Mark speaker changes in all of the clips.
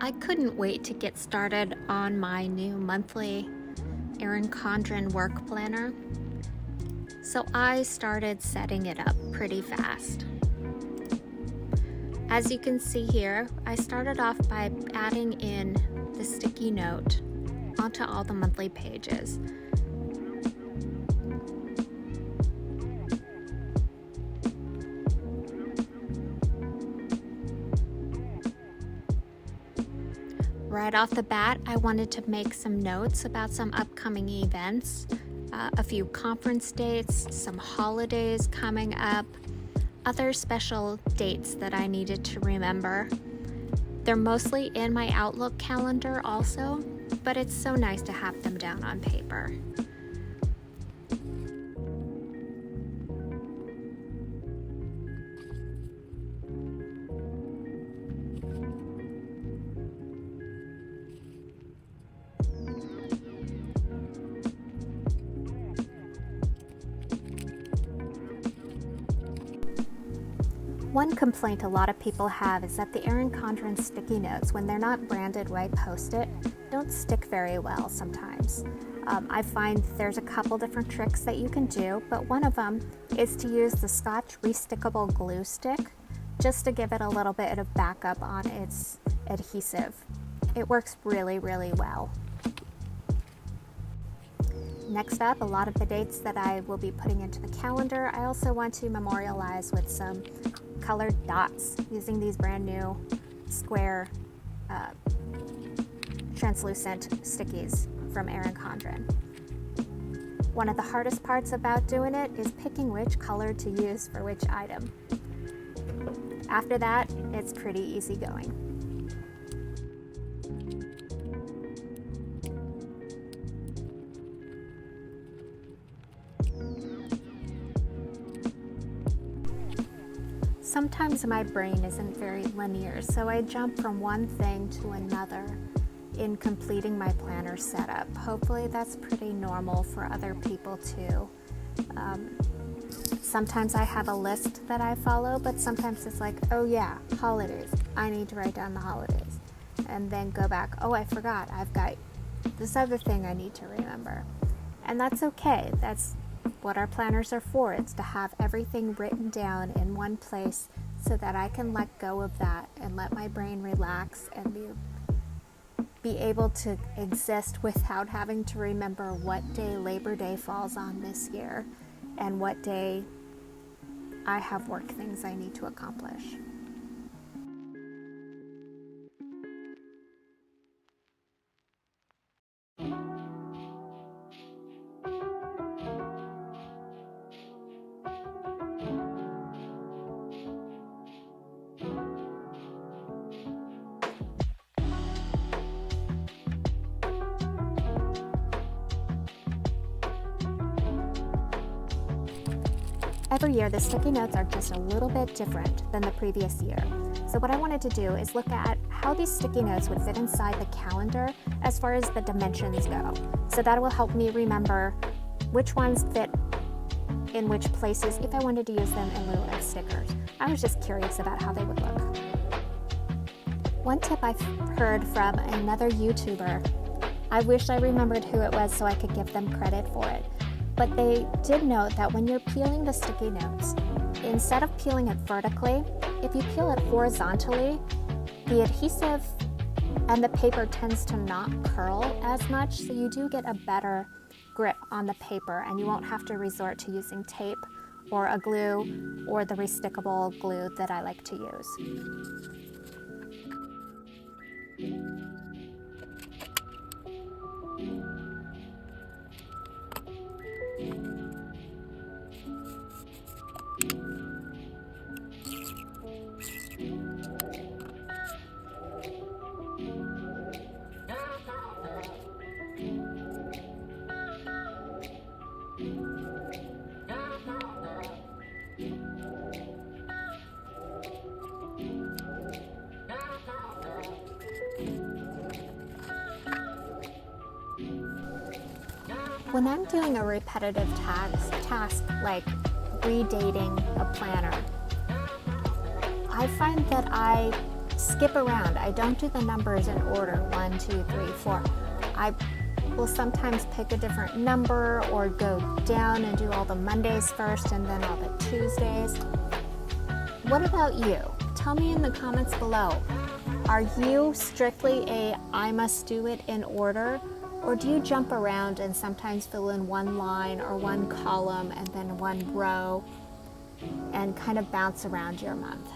Speaker 1: I couldn't wait to get started on my new monthly Erin Condren work planner, so I started setting it up pretty fast. As you can see here, I started off by adding in the sticky note onto all the monthly pages. Right off the bat, I wanted to make some notes about some upcoming events, a few conference dates, some holidays coming up, other special dates that I needed to remember. They're mostly in my Outlook calendar also, but it's so nice to have them down on paper. One complaint a lot of people have is that the Erin Condren sticky notes, when they're not branded white Post-it, don't stick very well sometimes. I find there's a couple different tricks that you can do, but one of them is to use the Scotch Restickable Glue Stick just to give it a little bit of backup on its adhesive. It works really, really well. Next up, a lot of the dates that I will be putting into the calendar, I also want to memorialize with some colored dots using these brand new square translucent stickies from Erin Condren. One of the hardest parts about doing it is picking which color to use for which item. After that, it's pretty easy going. Sometimes my brain isn't very linear, so I jump from one thing to another in completing my planner setup. Hopefully that's pretty normal for other people too. Sometimes I have a list that I follow, but sometimes it's like, oh yeah, holidays. I need to write down the holidays. And then go back, oh, I forgot. I've got this other thing I need to remember. And that's okay. That's what our planners are for. It's to have everything written down in one place so that I can let go of that and let my brain relax and be able to exist without having to remember what day Labor Day falls on this year and what day I have work things I need to accomplish. Every year, the sticky notes are just a little bit different than the previous year. So what I wanted to do is look at how these sticky notes would fit inside the calendar as far as the dimensions go. So that will help me remember which ones fit in which places if I wanted to use them in lieu of stickers. I was just curious about how they would look. One tip I've heard from another YouTuber, I wish I remembered who it was so I could give them credit for it. But they did note that when you're peeling the sticky notes, instead of peeling it vertically, if you peel it horizontally, the adhesive and the paper tends to not curl as much, so you do get a better grip on the paper and you won't have to resort to using tape or a glue or the restickable glue that I like to use. When I'm doing a repetitive task like redating a planner, I find that I skip around. I don't do the numbers in order, 1, 2, 3, 4. I will sometimes pick a different number or go down and do all the Mondays first and then all the Tuesdays. What about you? Tell me in the comments below. Are you strictly a I must do it in order, or do you jump around and sometimes fill in one line or one column and then one row and kind of bounce around your month?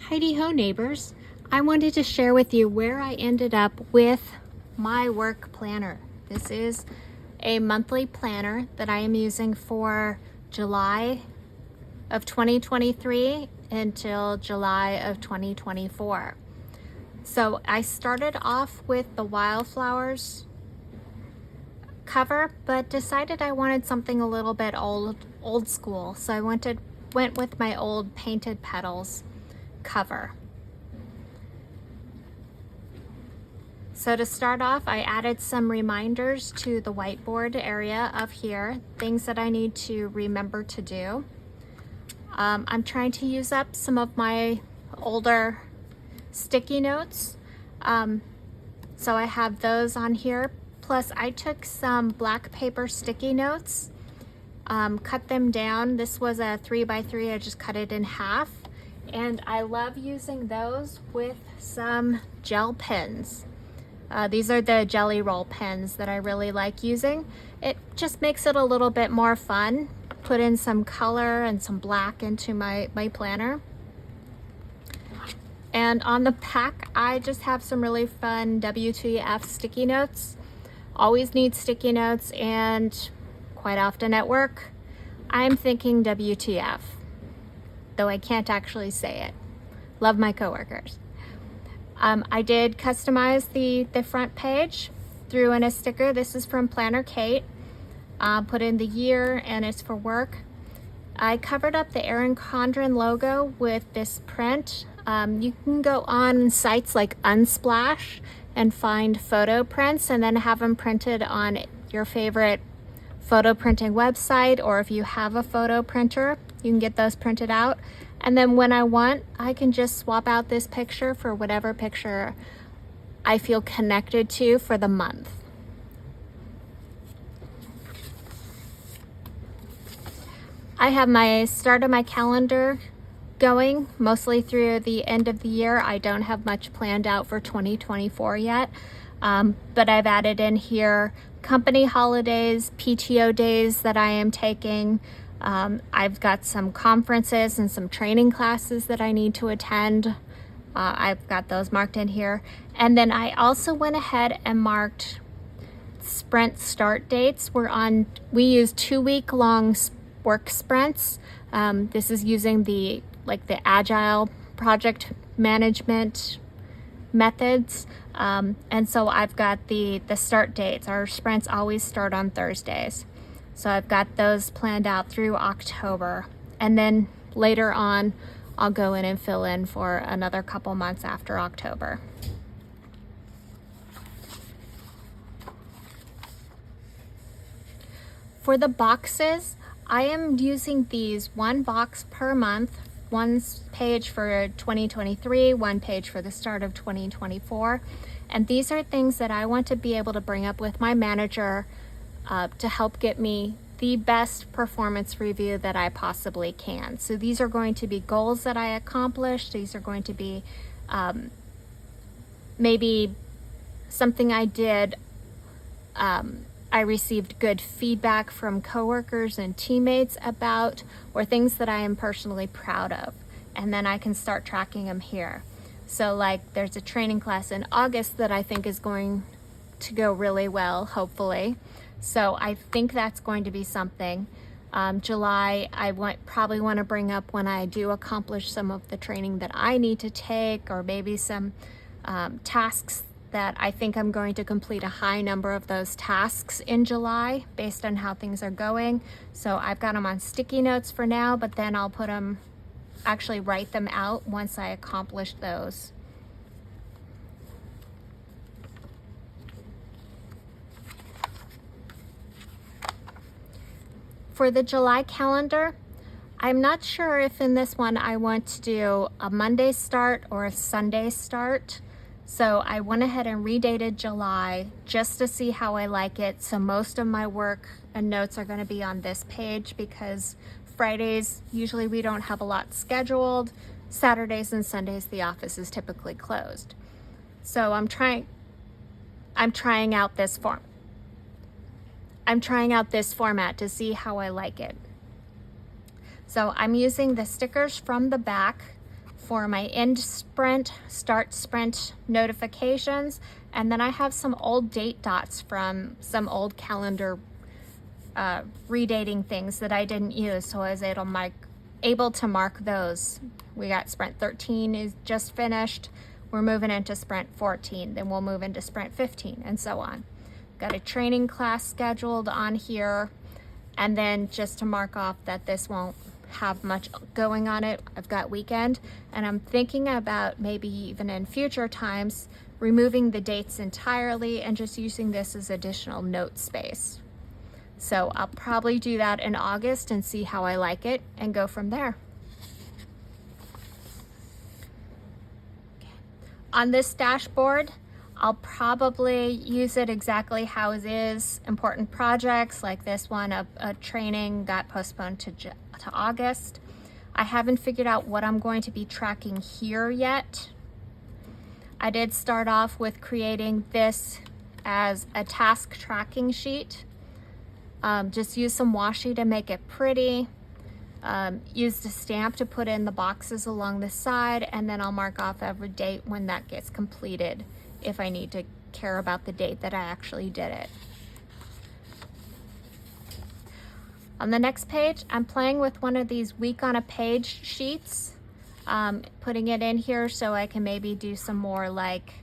Speaker 1: Heidi ho, neighbors. I wanted to share with you where I ended up with my work planner. This is a monthly planner that I am using for July of 2023 until July of 2024. So I started off with the wildflowers cover, but decided I wanted something a little bit old school. So I went with my old painted petals cover. So to start off, I added some reminders to the whiteboard area of here, things that I need to remember to do. I'm trying to use up some of my older sticky notes. So I have those on here. Plus I took some black paper sticky notes, cut them down. This was a 3x3, I just cut it in half. And I love using those with some gel pens. These are the Jelly Roll pens that I really like using. It just makes it a little bit more fun. Put in some color and some black into my planner. And on the back, I just have some really fun WTF sticky notes. Always need sticky notes, and quite often at work, I'm thinking WTF. Though I can't actually say it. Love my coworkers. I did customize the front page, threw in a sticker. This is from Planner Kate. Put in the year, and it's for work. I covered up the Erin Condren logo with this print. You can go on sites like Unsplash and find photo prints and then have them printed on your favorite photo printing website, or if you have a photo printer, you can get those printed out. And then when I want, I can just swap out this picture for whatever picture I feel connected to for the month. I have my start of my calendar going mostly through the end of the year. I don't have much planned out for 2024 yet, but I've added in here company holidays, PTO days that I am taking. I've got some conferences and some training classes that I need to attend. I've got those marked in here. And then I also went ahead and marked sprint start dates. We use 2-week long work sprints. This is using the agile project management methods. And so I've got the start dates. Our sprints always start on Thursdays. So I've got those planned out through October. And then later on, I'll go in and fill in for another couple months after October. For the boxes, I am using these 1 box per month, 1 page for 2023, 1 page for the start of 2024. And these are things that I want to be able to bring up with my manager to help get me the best performance review that I possibly can. So these are going to be goals that I accomplished. These are going to be maybe something I did I received good feedback from coworkers and teammates about, or things that I am personally proud of. And then I can start tracking them here. So like there's a training class in August that I think is going to go really well, hopefully. So I think that's going to be something. July, I probably want to bring up when I do accomplish some of the training that I need to take, or maybe some tasks that I think I'm going to complete a high number of those tasks in July based on how things are going. So I've got them on sticky notes for now, but then I'll actually write them out once I accomplish those. For the July calendar, I'm not sure if in this one I want to do a Monday start or a Sunday start. So I went ahead and redated July just to see how I like it. So most of my work and notes are going to be on this page because Fridays, usually we don't have a lot scheduled. Saturdays and Sundays, the office is typically closed. So I'm trying out this format to see how I like it. So I'm using the stickers from the back for my end sprint, start sprint notifications, and then I have some old date dots from some old calendar redating things that I didn't use, so I was able to mark those. We got sprint 13 is just finished. We're moving into sprint 14, then we'll move into sprint 15, and so on. Got a training class scheduled on here, and then just to mark off that this won't have much going on it, I've got weekend, and I'm thinking about maybe even in future times removing the dates entirely and just using this as additional note space. So I'll probably do that in August and see how I like it and go from there. On this dashboard, I'll probably use it exactly how it is. Important projects like this one, a training got postponed to August. I haven't figured out what I'm going to be tracking here yet. I did start off with creating this as a task tracking sheet. Just use some washi to make it pretty. Used a stamp to put in the boxes along the side, and then I'll mark off every date when that gets completed if I need to care about the date that I actually did it. On the next page, I'm playing with one of these week on a page sheets, putting it in here so I can maybe do some more like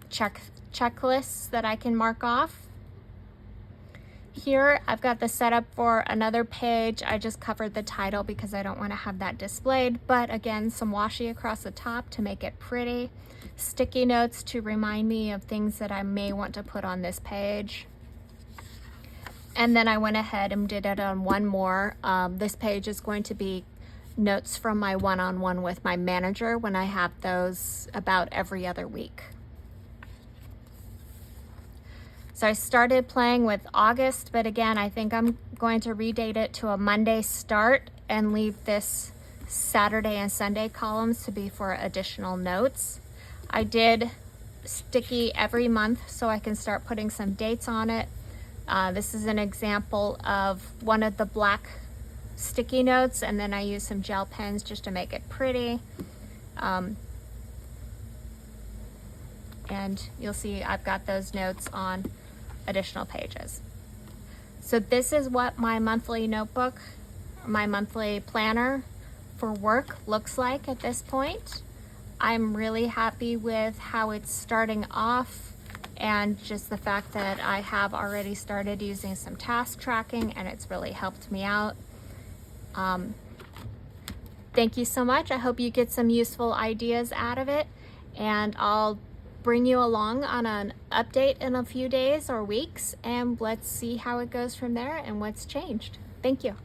Speaker 1: checklists that I can mark off. Here, I've got the setup for another page. I just covered the title because I don't want to have that displayed, but again, some washi across the top to make it pretty. Sticky notes to remind me of things that I may want to put on this page. And then I went ahead and did it on one more. This page is going to be notes from my one-on-one with my manager when I have those about every other week. So I started playing with August, but again, I think I'm going to redate it to a Monday start and leave this Saturday and Sunday columns to be for additional notes. I did sticky every month so I can start putting some dates on it. This is an example of one of the black sticky notes, and then I use some gel pens just to make it pretty. And you'll see I've got those notes on additional pages. So this is what my monthly notebook, my monthly planner for work looks like at this point. I'm really happy with how it's starting off, and just the fact that I have already started using some task tracking and it's really helped me out. Thank you so much. I hope you get some useful ideas out of it, and I'll bring you along on an update in a few days or weeks, and let's see how it goes from there and what's changed. Thank you.